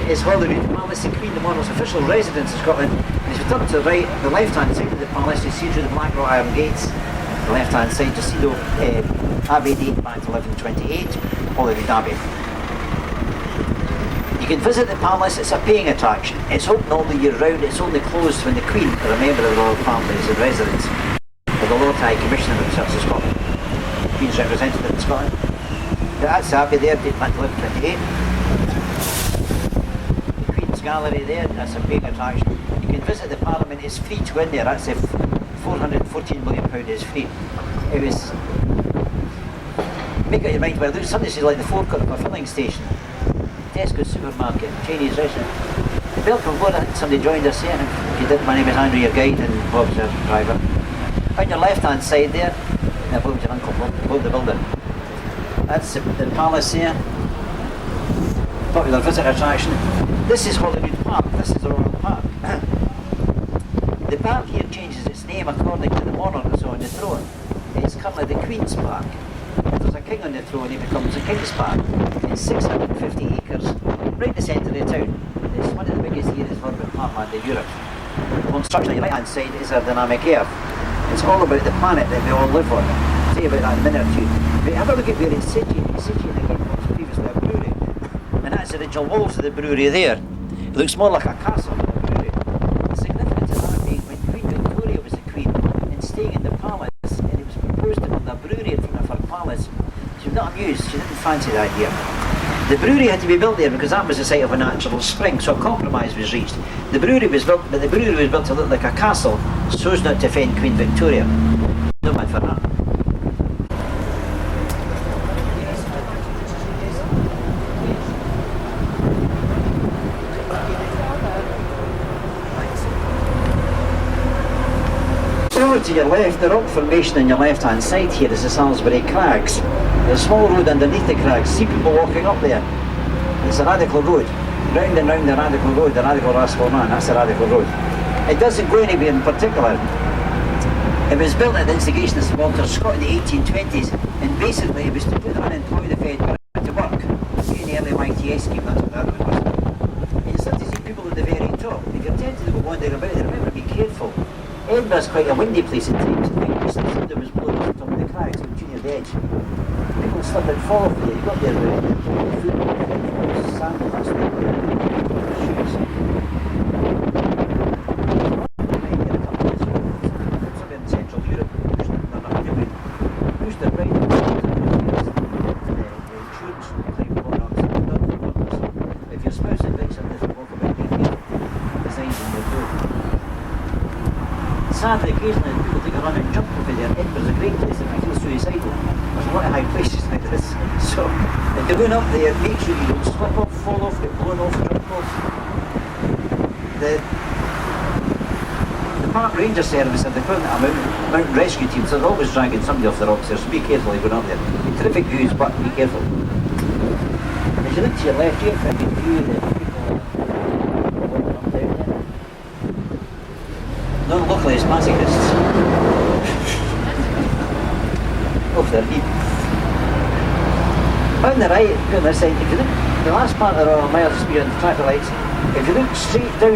is Holyrood Palace, the Queen, the Monarch's official residence in Scotland. And if you turn to the right, the left-hand side of the palace, you see through the black wrought iron gates. The left-hand side, you see the Abbey dating back to 1128, Holyrood Abbey. You can visit the palace, it's a paying attraction. It's open all the year round, it's only closed when the Queen or a member of the royal family is in residence. Or the Lord High Commissioner of the Church of Scotland. Queen's representative in Scotland. That's the Abbey there, dating back to 1128. The Queen's Gallery there, that's a paying attraction. You can visit the Parliament, it's free to go in there, that's if £414 million is free. It was... Make up your mind, well, there's something like the forecourt of a filling station. Tesco supermarket, Chinese restaurant. Welcome aboard, I think somebody joined us here. If you didn't, my name is Andrew, your guide, and Bob's your driver. On your left hand side there, Bob's your uncle, Bob the builder. That's the palace here. Popular visitor attraction. This is Holyrood Park, this is the Royal Park. The park here changes its name according to the monarch that's on the throne. It's currently the Queen's Park. If there's a king on the throne, he becomes the King's Park. It's 650 acres, right in the centre of the town. It's one of the biggest areas for parkland in Europe. The construction on your right hand side is our dynamic earth. It's all about the planet that we all live on. I'll tell you about that in a minute or two. But have a look at where it's situated. It's situated again what was previously a brewery. And that's the original walls of the brewery there. It looks more like a castle than a brewery. The significance of that being when Queen Victoria was the Queen and staying in the palace, and it was proposed to build a brewery in front of her palace, she was not amused, she didn't fancy the idea. The brewery had to be built there because that was the site of a natural spring, so a compromise was reached. The brewery was built, but the brewery was built to look like a castle, so as not to offend Queen Victoria. No man for that. Over to your left, the rock formation on your left hand side here is the Salisbury Crags. There's a small road underneath the crags. See people walking up there. It's a radical road. Round and round the radical road, the radical rascal man, that's the radical road. It doesn't go anywhere in particular. It was built at the instigation of Sir Walter Scott in the 1820s, and basically it was to put the unemployed of Edinburgh to work. See, in the early YTS scheme, that's what that road was. And you start to see people at the very top. If you're tempted to go wandering about there, remember, be careful. Edinburgh's quite a windy place at times. I think just the thunder was blowing off the top of the crags between your edge. People slip and fall off there. You got there about foot, sand, that's what shoes. Somewhere in Central Europe, pushed their right the insurance claim going on. If your spouse invites them to walk about the signs on your door. Sadly, occasionally people take a run and jump over there. Edinburgh's a great place if you feel suicidal. There's a lot of high places like this. So, if you're going up there, make sure you don't slip off, fall off, get blown off, jump off. The Park Ranger Service are the equivalent of mountain rescue teams. They're always dragging somebody off the rocks there, so be careful if you're going up there. Terrific views, but be careful. If you look to your left, you have a good view of the people up there. Not locally as masochists. Off their feet. On the right, on this side, if you look, the last part of the Royal Mile is beyond the traffic lights. If you look straight down,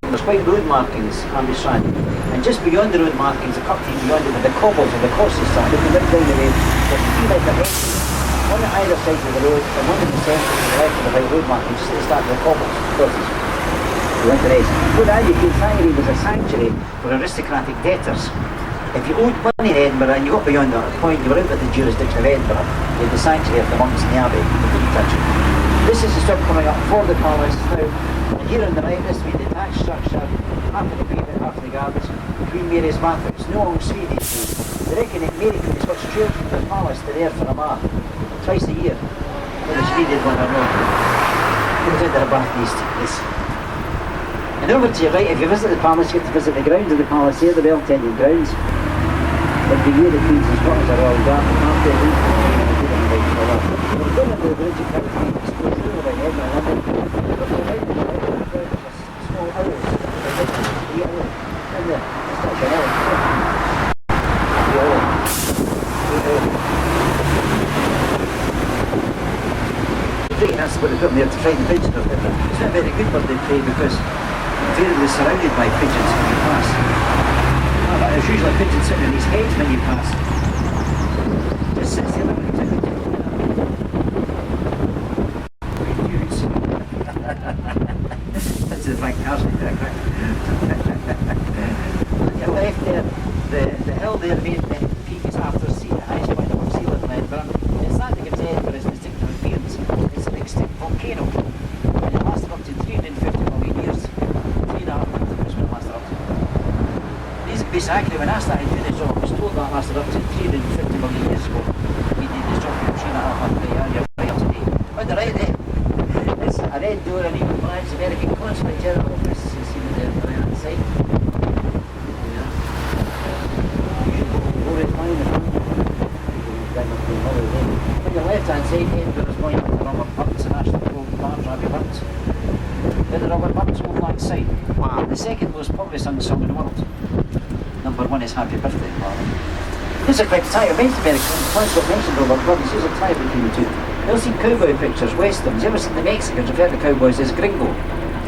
there's quite road markings on the strand. And just beyond the road markings, a couple of feet beyond it, with the cobbles and the crosses start. If you look down the road, there's three like the hedges. One at either side of the road, and one in the centre to the left of the right road markings, just at the start of the cobbles, crosses. What I did, Finery was a sanctuary for aristocratic debtors. If you owed money in Edinburgh and you got beyond that point, you were out of the jurisdiction of Edinburgh. You had the sanctuary of the monks in the abbey, you couldn't touch it. This is the stuff coming up for the palace now. And here on the right, this will be the detached structure, half of the pavement, half of the gardens, Queen Mary's bathhouse. No long Swedish. They reckon that Mary can be switched straight from the palace to there for a bath, twice a year. Well, the Swedish one or not. Comes out of the bath these. And over to your right, if you visit the palace, you get to visit the grounds of the palace here, the well-tended grounds. Every year the Queen's and Scots are all dark and half day. We're going under the bridge of Carrick, it's close to over by Edinburgh, London. But we're right in the right, there's a small hours, there's 3 hours in there. It's not an hour. 3 hours. 8 hours. That's what they've got there to frighten the pigeons off. It's not a very good bird of prey because invariably surrounded by pigeons when you pass. There's usually a pigeon sitting on his head when you pass. Just sits there like a pigeon. That's the Frank Carson. Your left there, the hill there made the peak is after sea, the highest point above sea level in Edinburgh. It's that that gives Edinburgh its distinctive appearance. It's an extinct volcano, and it lasted up to 350 million years. 3.5 million years when it lasted up to. These are basically accurate. When I started doing this job, I was told that lasted up to 350 million years ago. We did this job for 3.5 million years, you're right up to date. On the right there, it's a red door and even branch American Consulate General Office. You see it there on the right hand side. On your left hand side, Edinburgh is going up to Robert Burns, the National Road Bars, Robbie Burns. Then the Robert Burns Old Lang Syne. Wow. The second most popular song in the world. Number one is Happy Birthday. This is quite a tie. I mentioned American, once got mentioned Robert Burns, here's a tie between the two. You've ever seen cowboy pictures, westerns, you ever seen the Mexicans refer to cowboys as gringo?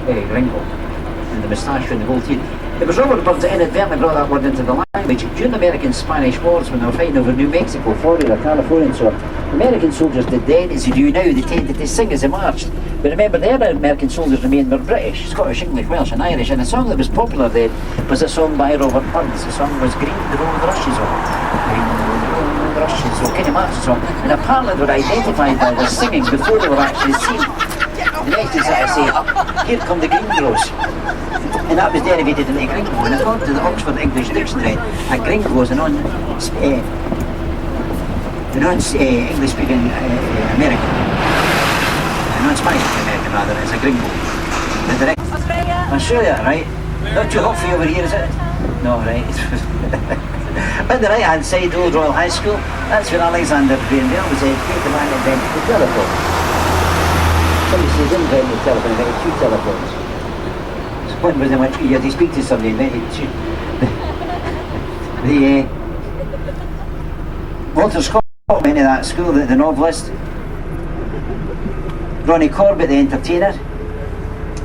Gringo. And the moustache and the gold teeth. It was Robert Burns that inadvertently brought that word into the language. During the American-Spanish wars, when they were fighting over New Mexico, Florida, California and so on, American soldiers did then, as you do now, they tended to sing as they marched. But remember, the other American soldiers remained were British, Scottish, English, Welsh and Irish, and the song that was popular then was a song by Robert Burns. The song was Green the Road Rushes On. Green the Road Rushes On, kind of march song. And apparently they were identified by their singing before they were actually seen. The next is that I say, here come the gringos. And that was derivated into gringo. And according to the Oxford English Dictionary, a gringo is a non-English speaking American. A non-Spanish American rather, is a gringo. Australia, right? Not too hot for you over here, is it? No, right. On the right hand side, Old Royal High School, that's where Alexander Graham Bell was educated, the man who invented the telephone. Somebody says invented the telephone, invented two telephones. One was in which you had to speak to somebody and then Walter Scott went to that school, the novelist. Ronnie Corbett, the entertainer.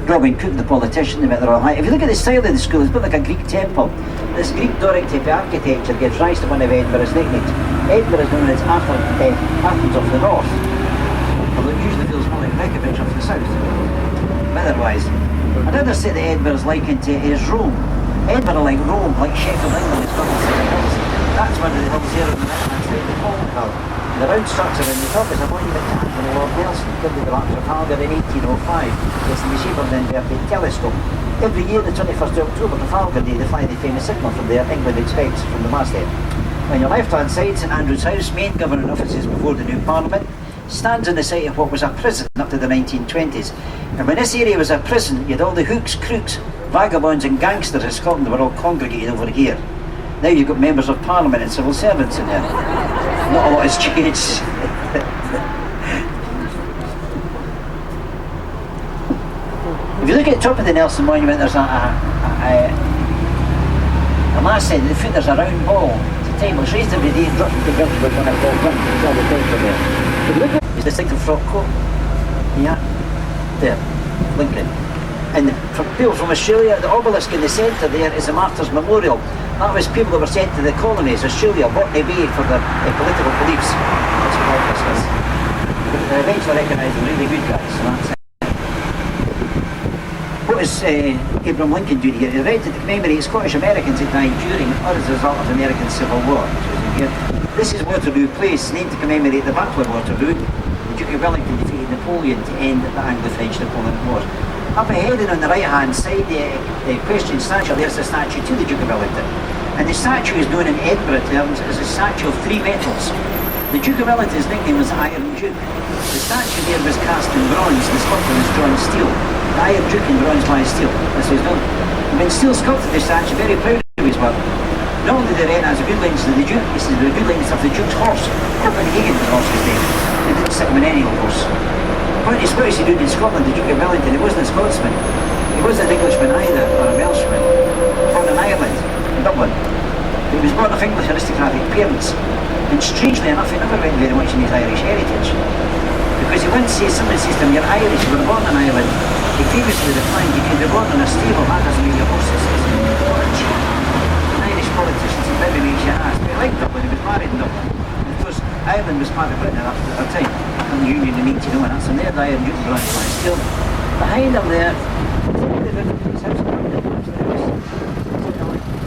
Robin Cook, the politician, they met the Royal High. If you look at the style of the school, it's a bit like a Greek temple. This Greek Doric type of architecture gives rise to one of Edinburgh's nicknames. Edinburgh is known as Athens of the North, although it usually feels more like Reykjavik of the South. Otherwise, another city that Edinburgh is likened to is Rome. Edinburgh, like Rome, like Sheffield, England, is got the hills. That's one of the hills here on the right-hand side, the Colton Hill. The round structure on the top is a monument to Anthony Lord Nelson, who built the Arch of Trafalgar in 1805. It's in the shape of an inverted telescope. Every year, the 21st of October, Trafalgar Day, they fly the famous signal from there. England expects from the masthead. On your left-hand side, St Andrew's House, main governing offices before the new Parliament, stands on the site of what was a prison up to the 1920s. And when this area was a prison, you had all the hooks, crooks, vagabonds and gangsters of Scotland were all congregated over here. Now you've got members of Parliament and civil servants in there. Not a lot has changed. If you look at the top of the Nelson Monument, there's a last set, at the foot there's a round ball. It's a time which raised every day and dropped into the ground when I call run. It's all the time from there. If you look at it's distinctive frock coat. Yeah. There. Lincoln. And for people from Australia, the obelisk in the centre there is a Martyrs' Memorial. That was people that were sent to the colonies, Australia, Botany Bay for their political beliefs. That's what all this is. But they eventually recognised them really good guys, so that's it. What is Abraham Lincoln doing here? He erected to commemorate Scottish Americans who died during or as a result of the American Civil War. This is Waterloo Place, named to commemorate the Battle of Waterloo. The Duke of Wellington defeated Napoleon to end the Anglo-French Napoleonic Wars. Up ahead and on the right hand side, the equestrian statue, there's a statue to the Duke of Wellington. And the statue is known in Edinburgh terms as a statue of three metals. The Duke of Wellington's nickname was Iron Duke. The statue there was cast in bronze, the sculptor was John Steele. The Iron Duke in bronze by Steele, that's his known. And when Steele sculpted the statue, very proud of his work, not only did he recognize the good likeness of the Duke, he said the good likeness of the Duke's horse. Copenhagen, the horse's name. They didn't sit him in any horse. According to Scottish he did in Scotland, the Duke of Wellington, he wasn't a Scotsman. He wasn't an Englishman either, or a Welshman. Born in Ireland, in Dublin. But he was born of English aristocratic parents. And strangely enough, he never went very much in his Irish heritage. Because he once says, someone says to him, you're Irish, you were born in Ireland. He previously replied, you could be born in a stable, that doesn't mean you're more successful. What a cheat. An Irish politician said, maybe makes you ask. But he liked Dublin, he was married in Dublin. And of course, Ireland was part of Britain at that time. And the Union in 1801, that's in there, the Iron Newton branch line still. Behind him there,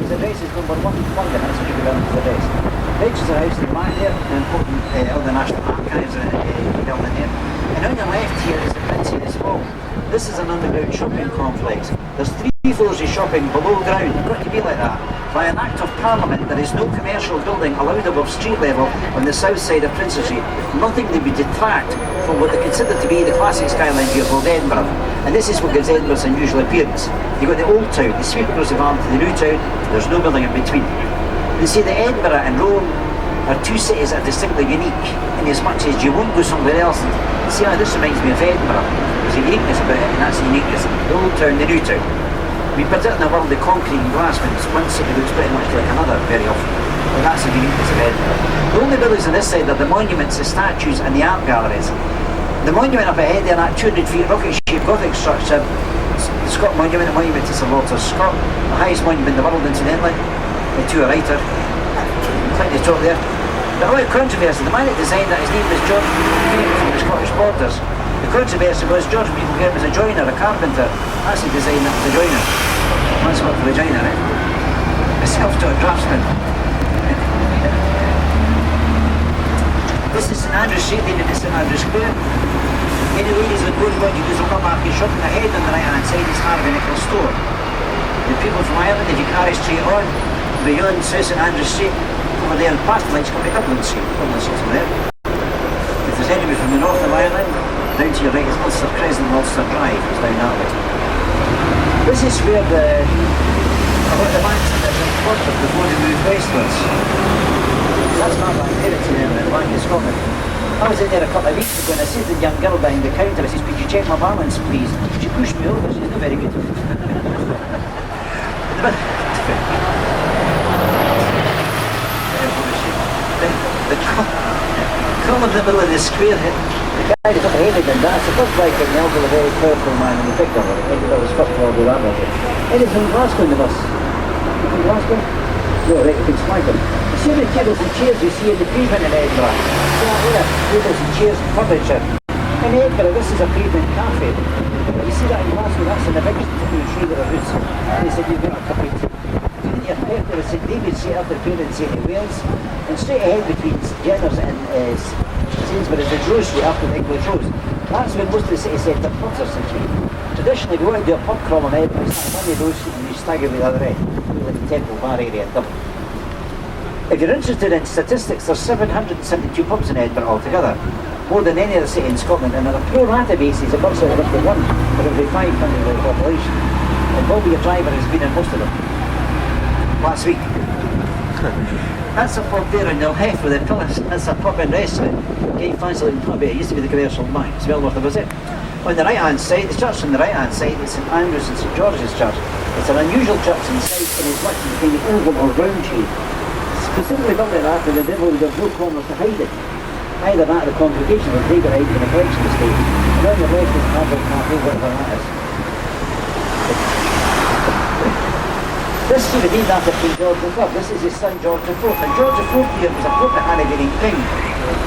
his address is number 1 London, that's what you go down to the address. Register House in the back there, the important all the National Archives are down in there. And on your left here is the Princess Hall. This is an underground shopping complex. There's 3 floors of shopping below ground. It's got to be like that. By an Act of Parliament, there is no commercial building allowed above street level on the south side of Princes Street. Nothing that would detract from what they consider to be the classic skyline here called Edinburgh. And this is what gives Edinburgh's unusual appearance. You've got the old town, the sweep across the arm to the new town, there's no building in between. They say that Edinburgh and Rome are 2 cities that are distinctly unique, in as much as you won't go somewhere else and see how this reminds me of Edinburgh. There's a uniqueness about it, and that's the uniqueness. The old town, the new town. We put it in the world of concrete and glass, but one city looks pretty much like another very often. Well, that's the uniqueness of Edinburgh. The only buildings on this side are the monuments, the statues and the art galleries. The monument up ahead there, that 200 feet rocket-shaped Gothic structure, the Scott Monument, the monument to Sir Walter Scott, the highest monument in the world incidentally, to a writer, plenty to talk there. The whole controversy, the man that designed that, his name was George Beagle from the Scottish Borders. The controversy was George Beagle was a joiner, a carpenter. That's the design, that was a joiner. That's what for a joiner, eh? A self-taught draftsman. This is St Andrew's Street, leading to St Andrew's Square. Any ladies that go to what you do is look up after shopping ahead on the right hand side is Harvey Nichols Store. The people from Ireland, if you carry straight on, beyond South St Andrew's Street, over there and past the lights come to Dublin Street. Dublin Street's over there. If there's anybody from the north of Ireland, down to your right is Ulster Crescent and Ulster Drive, it's down that way. This is where about the banks that are important before they move westwards. That's not like Pirates in the Bank of Scotland. I was in there a couple of weeks ago and I said to the young girl behind the counter, I says, could you check my balance please? She pushed me over, she's not very good. The column in the middle of the square, the guy that got the head in that, it's a bit like an elderly, very powerful man in the picture. I think that was first of all with that one. And it's from Glasgow in the bus. You from Glasgow? No, right, it's Glasgow. You see the tables and chairs you see in the pavement in Edinburgh? See that there? Tables and chairs and furniture. In Edinburgh, this is a pavement cafe. You see that in Glasgow, that's in the biggest tree there is. And they said, you've got a cup of tea. And you're there, there was St David's set up the parents in Wales. And straight ahead between Jenner's and Salisbury, the grocery after the English Rose. That's where most of the city centre pubs are situated. Traditionally, if you want to do a pub crawl on Edinburgh, it's one of those and you stagger with the other end, like the Temple Bar area in Dublin. If you're interested in statistics, there's 772 pubs in Edinburgh altogether, more than any other city in Scotland, and on a pro rata basis, it works out roughly 1 for every 500 of the population. And Bobby, your driver, has been in most of them. Last week. That's a pub there on your left with the pillars. That's a pub and restaurant. Okay, fancy looking pub. It used to be the commercial bank. It's well worth a visit. On the right hand side, the church on the right hand side is St Andrew's and St George's Church. It's an unusual church inside and it's much between the oval or round shape. Specifically built like that for the devil with no corners to hide it. Either that or the congregation will take it out in a collection estate. And on your left is an Albert Cafe, whatever that is. This should have been after King George IV. This is his son George IV. And George IV here was a pope that had a very king.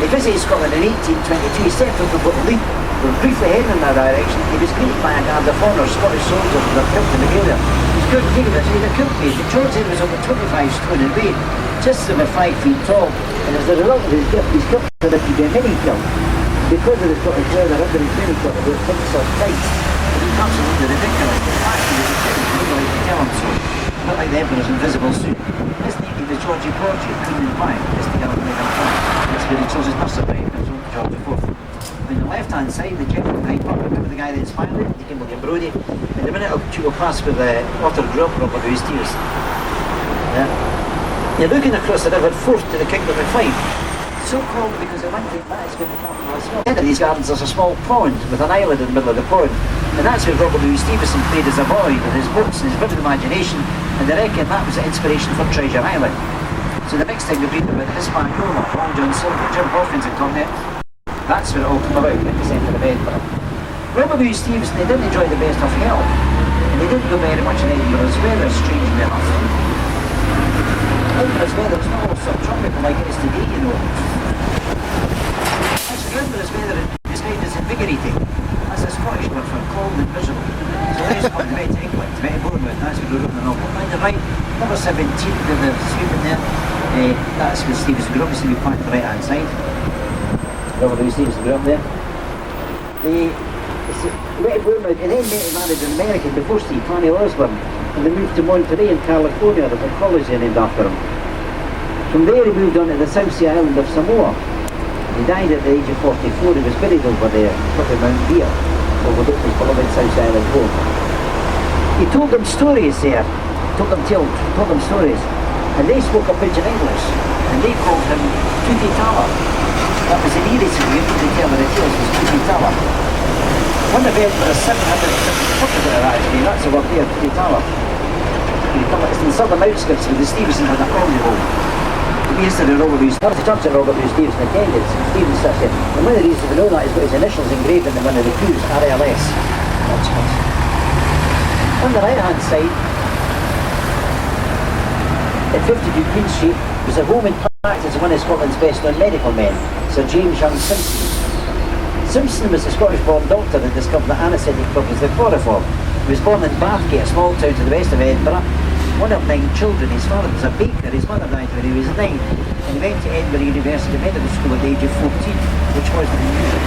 He visited Scotland in 1822. He set up the Leap. We were briefly heading in that direction. He was greeted by a guard of honour, Scottish soldiers with their kilt and regalia. He was good to take it, he had a kilt made. George IV was over 25 stone in weight, just over 5 feet tall. And as a result of his kilt turned out to be a mini kilt. Because of the Scottish weather, under his mini kilt, it was tights or tights. It was absolutely ridiculous. The fact he was a kid, nobody could tell him so. Not like the Emperor's invisible suit. His name was Georgie Porgy, couldn't imply just to get up and make him fun. That's where he chose his nursery name, George IV. On the left hand side, the gentleman behind Buck, remember the guy that inspired it? He came with William Brodie. In a minute, you'll pass with the Otter grew up Robert Louis Steers. Yeah. You're looking across the river Forth to the Kingdom of Fife. So called because the one thing that is going to happen as well. In these gardens there's a small pond with an island in the middle of the pond. And that's where Robert Louis Stevenson played as a boy with his boats and his vivid imagination, and they reckon that was the inspiration for Treasure Island. So the next time we read about Hispaniola, Long John Silver, Jim Hawkins and Tom Net, That's where it all came about in the centre of Edinburgh. Robert Louis Stevenson, they didn't enjoy the best of health, and they didn't go very much in Edinburgh's weather, strangely enough. Edinburgh's weather is not all subtropical like it is today, you know. Actually, Edinburgh's weather is described as invigorating. That's a Scottish word for cold and miserable. So let's come to England, to Bournemouth, that's where we wrote the novel. On the right, number 17, with the sweeping there, that's with Stevenson grew up, so we parked the right hand side. Robert Louis Stevenson grew up there. Bournemouth, and then married an American before Steve, Fanny Osborne, and they moved to Monterey in California. There's a college there named after him. From there he moved on to the South Sea island of Samoa. He died at the age of 44. He was buried over there, probably Mount Beer, overlooked his beloved South Sea island home. He told them stories there, told them stories, and they spoke a pidgin English, and they called him Tutti Tala. That was the nearest way to tell the tales was Tutti Tala. One of Edinburgh's 700 actually, that's the word there, Tutti Tala. It's in the southern outskirts with the Stevenson and the Colony home. The history of Robert Louis, that's the church that Robert Louis Stevenson attended, Stephen sits here. And one of the reasons we know that is got his initials engraved in one of the pews, RLS. On the right hand side, at 52 Queen Street, was a home in practice of one of Scotland's best known medical men, Sir James Young Simpson. Simpson was a Scottish-born doctor that discovered that anaesthetic causes the chloroform. He was born in Bathgate, a small town to the west of Edinburgh. One of 9 children. His father was a baker. His mother died when he was 9. And he went to Edinburgh University Medical School at the age of 14, which wasn't unusual.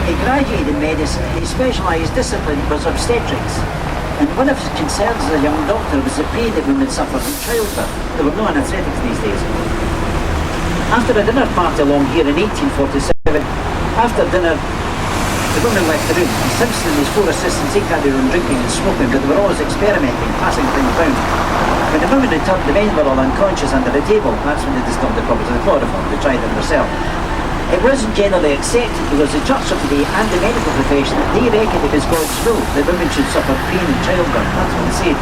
He graduated in medicine. His specialised discipline was obstetrics. And one of his concerns as a young doctor was the pain that women suffered in childbirth. There were no anaesthetics these days. After a dinner party along here in 1847, after dinner, the women left the room, and Simpson and his 4 assistants, they carried on drinking and smoking, but they were always experimenting, passing things round. When the women returned, the men were all unconscious under the table. That's when they discovered the problems of the chloroform. They tried them themselves. It wasn't generally accepted because the church of today and the medical profession, they reckoned it was God's will that women should suffer pain in childbirth. That's what they said.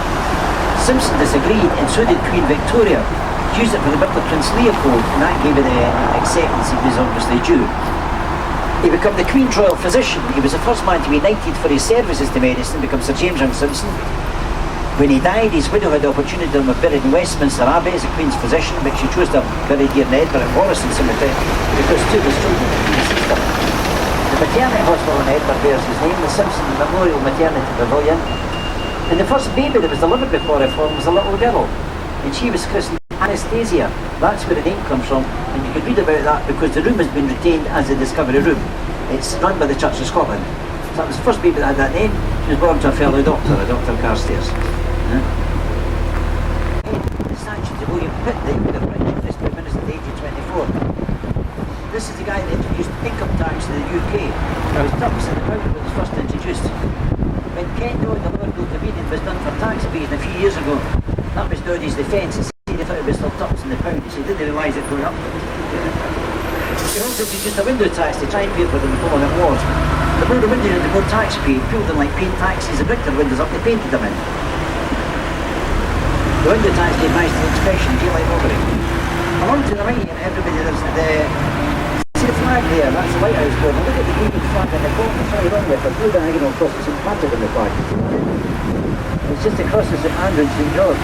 Simpson disagreed, and so did Queen Victoria. She used it for the birth of Prince Leopold, and that gave it the acceptance he was obviously due. He became the Queen's Royal Physician. He was the first man to be knighted for his services to medicine, become Sir James Young Simpson. When he died, his widow had the opportunity to be buried in Westminster Abbey as a Queen's physician, but she chose to be buried here in Edinburgh at Morrison Cemetery because 2 of his children were deceased. The maternity hospital in Edinburgh bears his name, the Simpson Memorial Maternity Pavilion. And the first baby that was delivered with chloroform was a little girl, and she was christened Anastasia. That's where the name comes from, and you can read about that because the room has been retained as the Discovery Room. It's run by the Church of Scotland. So that was the first baby that had that name. She was born to a fellow doctor, a Dr. Carstairs. The statue of William Pitt, the British Prime Minister at the age of 24. This is the guy that introduced income tax to the UK. Now, his ducks in the pound when it was first introduced. When Kent Road, the Lord Bill Convenient was done for tax evasion a few years ago, that was Doddy's defence. They thought it was still tucks in the pound, so they didn't realise it going up. They also introduced a window tax to try and pay for them following the wars. The more the window had, the more tax paid. People didn't like paying taxes. They bricked their windows up, they painted them in. The window tax gave rise to the expression daylight robbery. Along to the right here, everybody does see the flag there, that's the lighthouse building. Look at the green flag in the bottom, it's right on with a blue diagonal across the St. Patrick in the flag. It's just across the St. Andrew and St. George.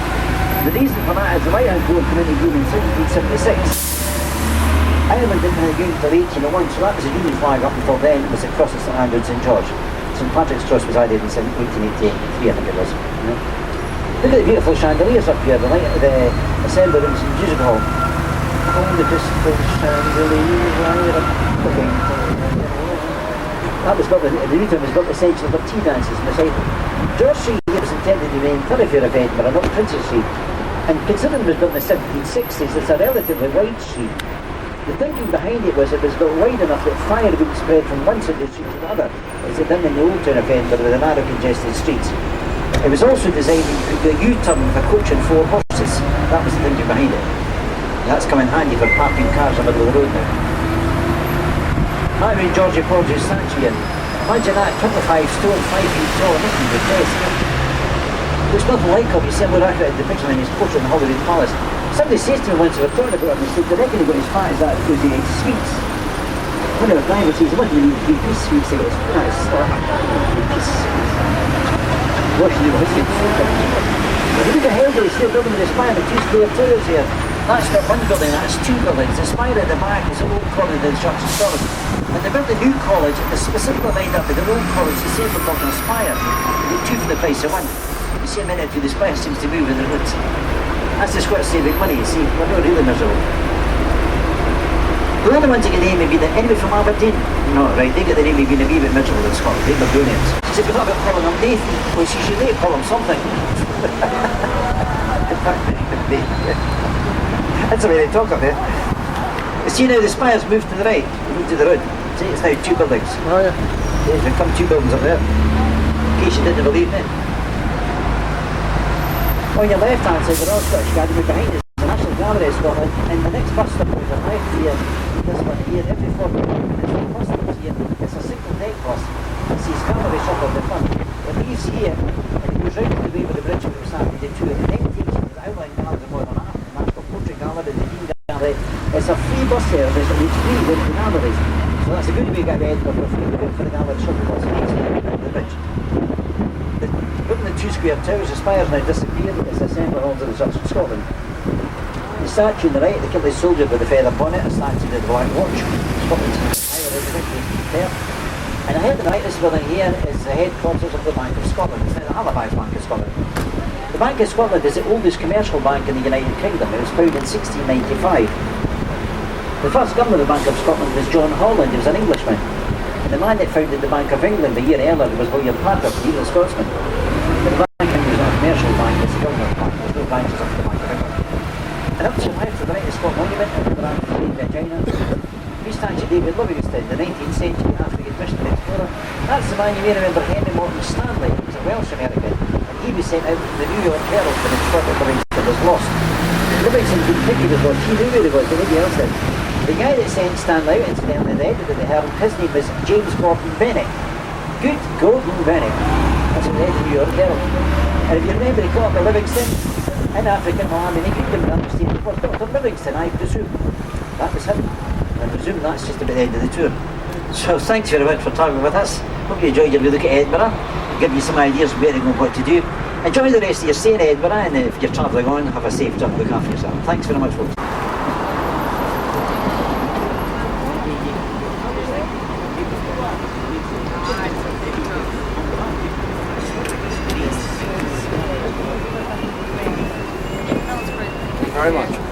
The reason for that is the lighthouse board came into being in 1776. Ireland didn't have a union until 1801, so that was a union flag up until then. It was across the St. Andrew and St. George. St. Patrick's Cross was added in 1883, I think it was. Look at the beautiful chandeliers up here, the assembly rooms in the music hall. Oh, the crystal chandeliers. Okay. That was built, the new one was built essentially for tea dances in the side. George Street here was intended to remain thoroughfare of Edinburgh, not Princess Street. And considering it was built in the 1760s, it's a relatively wide street. The thinking behind it was built wide enough that fire wouldn't spread from one side of the street to the other, as it done in the old town of Edinburgh with the narrow congested streets. It was also designed to do a U-turn with a coach and 4 horses. That was the thinking behind it. And that's come in handy for parking cars in the middle of the road now. I mean Georgie Porges statue here. Imagine that, 25 stone, 5 feet tall, this is grotesque. Looks nothing like him. He said we're accurate at the picture in his portrait in the Holyrood Palace. Somebody says to me once, I was talking about him, they said, they reckon he got as fat as that because he ate sweets. when our driver says, what do you need three-piece? We say, it's nice. Three-piece. Washing your husband. Look at the hell they still building the spire with 2 square tours here. That's not one building, that's 2 buildings. The spire at the back is an old college in Church of Scotland. When they built the new college, it specifically lined up with the old college the same with building a spire. They got 2 for the price of 1. You see a minute through the spire seems to move in the roots. That's just quite saving money, you see. We're not really miserable. The only ones that get the name of being anybody from Aberdeen? No, right, they get the name of being a wee bit miserable in Scotland. They're Barbarians. She said, we're not about calling them Nathan. Well, she should call them something. That's the way they talk up there. You see now the spire's moved to the right, moved to the road. See, it's now 2 buildings. Oh yeah. There's become 2 buildings up there. In case you didn't believe me. On your left hand side, the Royal Scottish Academy, behind us, the National Gallery of Scotland, and the next bus stop is a left here, this one here, every 40 minutes, the bus stop is here. It's a single deck bus. It says Gallery shop at the front. It leaves here, and it goes round the way where the bridge was started to two, and then takes you to the outline gallery of more than half, the National Portrait Gallery, the Dean Gallery. It's a free bus service, and it's free with the galleries. So that's a good way to get to Edinburgh for free, for the gallery shop bus, and it's the bridge. Building the 2 square towers, the spire's now disappeared. It's a centre hall to the Church of Scotland. The statue on the right, the Killie soldier with the feather bonnet, a statue of the Black Watch, Scotland's higher residential there. And ahead of the right, this building here is the headquarters of the Bank of Scotland. It's now the Halifax Bank of Scotland. The Bank of Scotland is the oldest commercial bank in the United Kingdom. It was founded in 1695. The first governor of the Bank of Scotland was John Holland. He was an Englishman. And the man that founded the Bank of England a year earlier was William Pater, he was a Scotsman. But the Bank of England was not a commercial bank, it's a government bank. There's no branches up to the Bank of England. And up to the left of the right is Scott Monument, and the branch of Regina. We statue David Livingstone, the 19th century African missionary explorer. That's the man you may remember, Henry Morton Stanley. He was a Welsh American, and he was sent out to the New York Herald when the Scotland Livingston was lost. Livingston didn't think he was lost, he knew where he was, but nobody else did. The guy that sent Stanley out, incidentally, the editor of the Herald, his name was James Gordon Bennett. Good Gordon Bennett. That's what the editor of the New York Herald. And if you remember, he called the Livingston in African land, and he couldn't understand it was Dr. Livingston, I presume. That was him. I presume that's just about the end of the tour. So thanks very much for talking with us. Hope you enjoyed your look at Edinburgh. Give you some ideas of where to go and what to do. Enjoy the rest of your stay in Edinburgh, and if you're travelling on, have a safe trip and look after yourself. Thanks very much, folks. Very much.